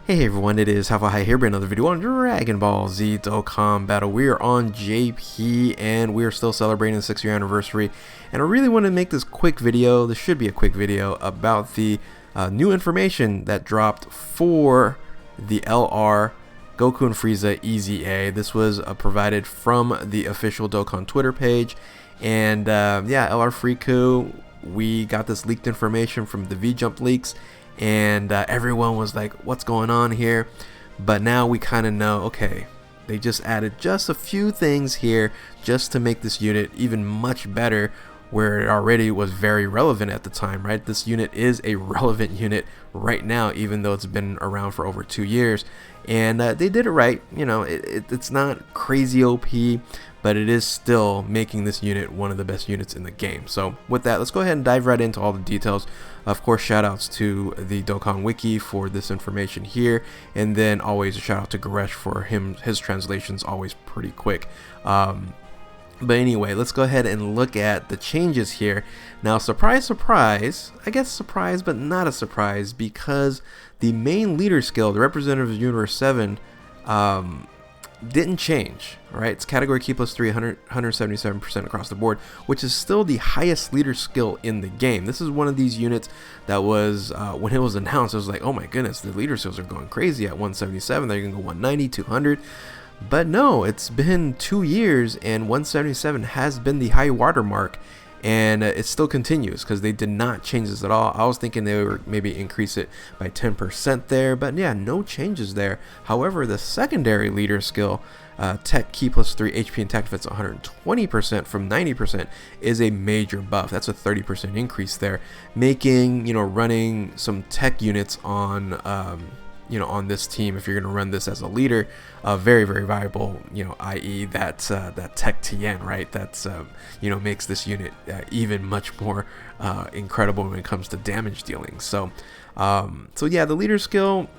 Hey everyone, it is High here with another video on Dragon Ball Z Dokkan Battle. We are on JP and we are still celebrating the 6-year anniversary. And I really want to make this quick video, this should be a quick video, about the new information that dropped for the LR Goku and Freiza EZA. This was provided from the official Dokkan Twitter page. And yeah, LR Freeku, we got this leaked information from the V-Jump leaks. And everyone was like, what's going on here? But now we kind of know, okay, they just added just a few things here just to make this unit even much better, where it already was very relevant at the time, right? This unit is a relevant unit right now, even though it's been around for over 2 years. And they did it right. You know, it's not crazy OP, but it is still making this unit one of the best units in the game. So with that, let's go ahead and dive right into all the details. Of course, shout outs to the Dokkan Wiki for this information here, and then always a shout out to Goresh for his translations, always pretty quick. But anyway, let's go ahead and look at the changes here. Now, surprise, surprise, I guess surprise, but not a surprise, because the main leader skill, the Representative of Universe 7, didn't change, right? It's category key plus 3, 177% across the board, which is still the highest leader skill in the game. This is one of these units that was, when it was announced, it was like, oh my goodness, the leader skills are going crazy at 177. They're going to go 190, 200. But no, it's been 2 years and 177 has been the high water mark, and it still continues because they did not change this at all. I was thinking they would maybe increase it by 10% there, but yeah, no changes there. However, the secondary leader skill, tech key plus 3, HP and tech defense 120% from 90%, is a major buff. That's a 30% increase there, making, you know, running some tech units on you know, on this team, if you're going to run this as a leader, very, very viable, you know, i.e. that tech TN, right? That's, you know, makes this unit even much more incredible when it comes to damage dealing. So, so yeah, the leader skill,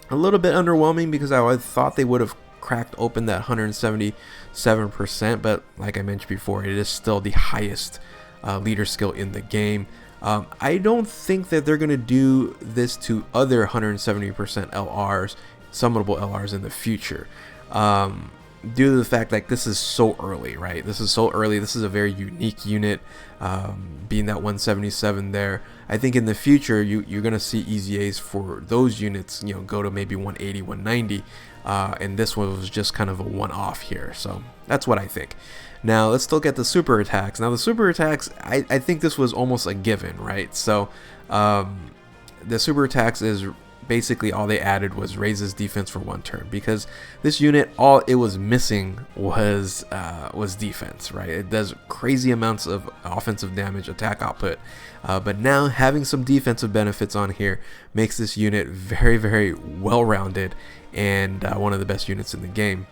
a little bit underwhelming because I thought they would have cracked open that 177%, but like I mentioned before, it is still the highest leader skill in the game. I don't think that they're going to do this to other 170% LRs, summonable LRs in the future, due to the fact that this is so early, right? This is so early. This is a very unique unit, being that 177 there. I think in the future, you're going to see EZAs for those units, you know, go to maybe 180, 190, and this one was just kind of a one-off here. So that's what I think. Now let's look at the super attacks. Now the super attacks, I think this was almost a given, right? So the super attacks is basically all they added was raises defense for 1 turn, because this unit, all it was missing was defense, right? It does crazy amounts of offensive damage, attack output, but now having some defensive benefits on here makes this unit very, very well-rounded and one of the best units in the game.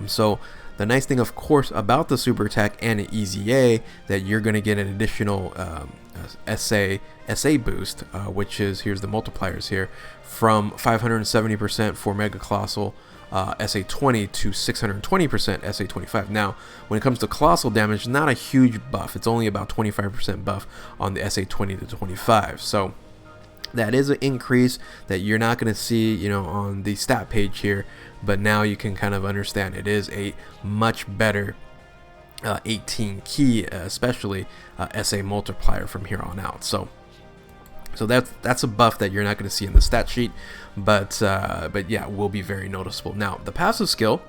So the nice thing, of course, about the super attack and an EZA, that you're going to get an additional SA boost, which is, here's the multipliers here, from 570% for Mega Colossal SA20 to 620% SA25. Now, when it comes to colossal damage, not a huge buff. It's only about 25% buff on the SA20 to 25. So that is an increase that you're not going to see, you know, on the stat page here, but now you can kind of understand it is a much better 18 key, especially SA multiplier from here on out. So that's a buff that you're not going to see in the stat sheet, but yeah, will be very noticeable. Now the passive skill,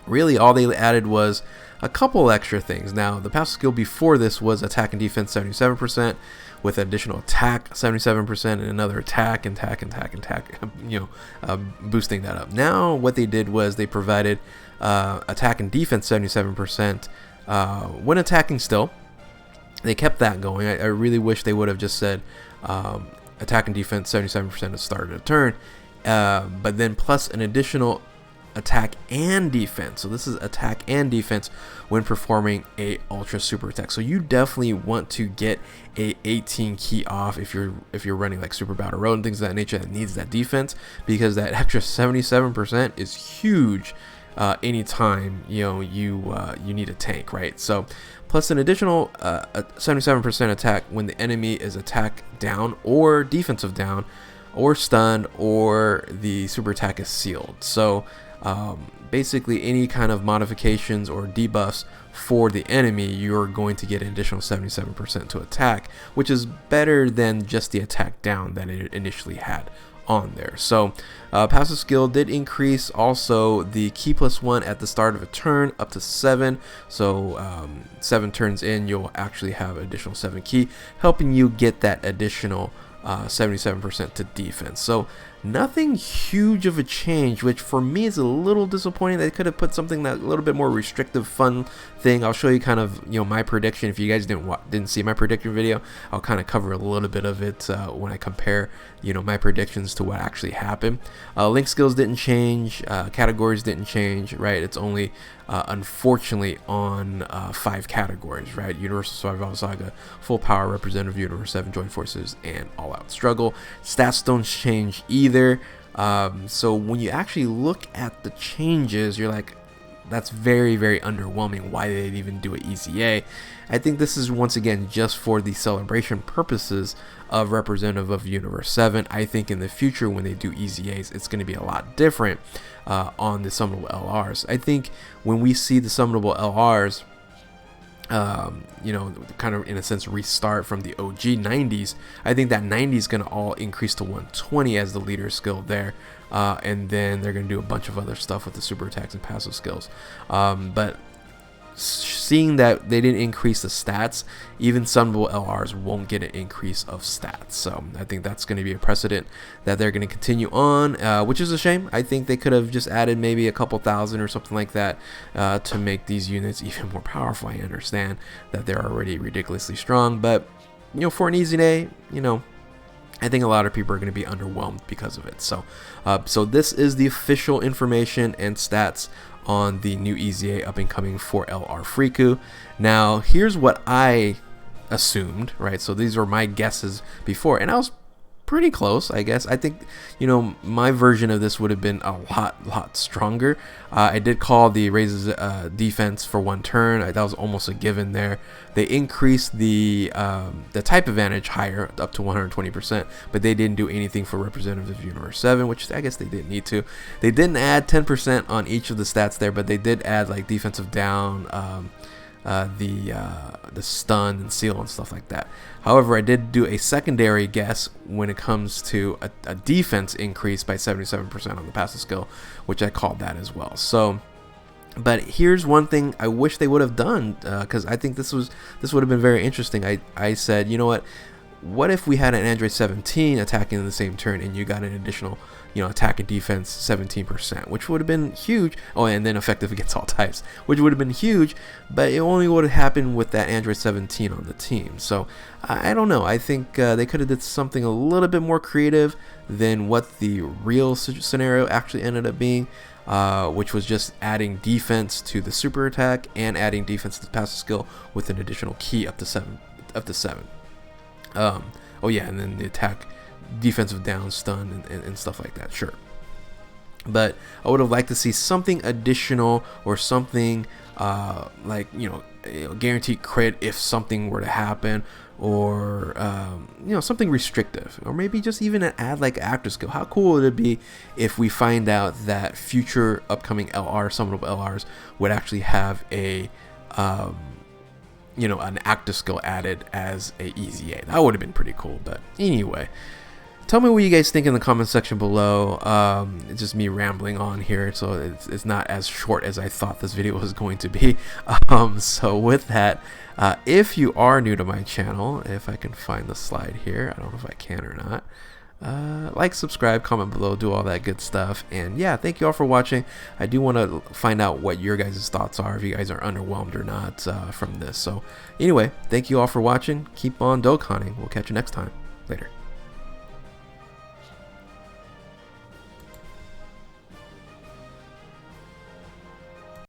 really all they added was a couple extra things. Now the passive skill before this was attack and defense 77%, with additional attack 77% and another attack, you know, boosting that up. Now what they did was they provided attack and defense 77% when attacking still. They kept that going. I really wish they would have just said attack and defense 77% at the start of the turn, but then plus an additional attack and defense. So this is attack and defense when performing a ultra super attack. So you definitely want to get a 18 key off if you're running like Super Battle Road and things of that nature that needs that defense, because that extra 77% is huge anytime, you know, you need a tank, right? So plus an additional 77% attack when the enemy is attack down or defensive down or stunned, or the super attack is sealed. So basically any kind of modifications or debuffs for the enemy, you're going to get an additional 77% to attack, which is better than just the attack down that it initially had on there. So passive skill did increase also the ki +1 at the start of a turn up to 7. So 7 turns in, you'll actually have additional 7 ki, helping you get that additional 77% to defense. So nothing huge of a change, which for me is a little disappointing. They could have put something that a little bit more restrictive, fun thing. I'll show you kind of, you know, my prediction. If you guys didn't see my prediction video, I'll kind of cover a little bit of it when I compare, you know, my predictions to what actually happened. Link skills didn't change, categories didn't change, right? It's only unfortunately on 5 categories, right? Universal Survival Saga, Full Power, Representative Universe 7, Joint Forces, and All Out Struggle. Stats don't change either. So when you actually look at the changes, you're like, that's very, very underwhelming. Why did they even do an EZA? I think this is once again just for the celebration purposes of Representative of Universe 7. I think in the future when they do EZAs, it's going to be a lot different on the summonable LRs. I think when we see the summonable LRs, you know, kind of in a sense restart from the OG 90s, I think that 90 is going to all increase to 120 as the leader skill there, and then they're going to do a bunch of other stuff with the super attacks and passive skills. But seeing that they didn't increase the stats, even summonable LRs won't get an increase of stats. So I think that's going to be a precedent that they're going to continue on, which is a shame. I think they could have just added maybe a couple thousand or something like that to make these units even more powerful. I understand that they're already ridiculously strong, but you know, for an easy day, you know, I think a lot of people are going to be underwhelmed because of it. So so this is the official information and stats on the new EZA up and coming for LR Friku. Now here's what I assumed, right? So these were my guesses before, and I was pretty close, I guess. I think, you know, my version of this would have been a lot stronger. I did call the raises defense for 1 turn. That was almost a given there. They increased the type advantage higher up to 120%, but they didn't do anything for Representative of Universe 7, which I guess they didn't need to. They didn't add 10% on each of the stats there, but they did add like defensive down, the stun and seal and stuff like that. However, I did do a secondary guess when it comes to a defense increase by 77% on the passive skill, which I called that as well. So, but here's one thing I wish they would have done, because I think this would have been very interesting. I said, you know what if we had an Android 17 attacking in the same turn and you got an additional, you know, attack and defense 17%, which would have been huge. Oh, and then effective against all types, which would have been huge, but it only would have happened with that Android 17 on the team. So I don't know. I think they could have did something a little bit more creative than what the real scenario actually ended up being, which was just adding defense to the super attack and adding defense to the passive skill with an additional key up to 7. Oh yeah, and then the attack, defensive down, stun, and stuff like that. Sure, but I would have liked to see something additional or something like, you know, guaranteed crit if something were to happen, or you know, something restrictive, or maybe just even add like active skill. How cool would it be if we find out that future upcoming summonable LRs would actually have a you know, an active skill added as a EZA? That would have been pretty cool. But anyway, tell me what you guys think in the comment section below. It's just me rambling on here, so it's not as short as I thought this video was going to be. So with that, if you are new to my channel, if I can find the slide here, I don't know if I can or not. Like, subscribe, comment below, do all that good stuff. And yeah, thank you all for watching. I do want to find out what your guys' thoughts are, if you guys are underwhelmed or not from this. So anyway, thank you all for watching. Keep on Dokkaning. We'll catch you next time. Later.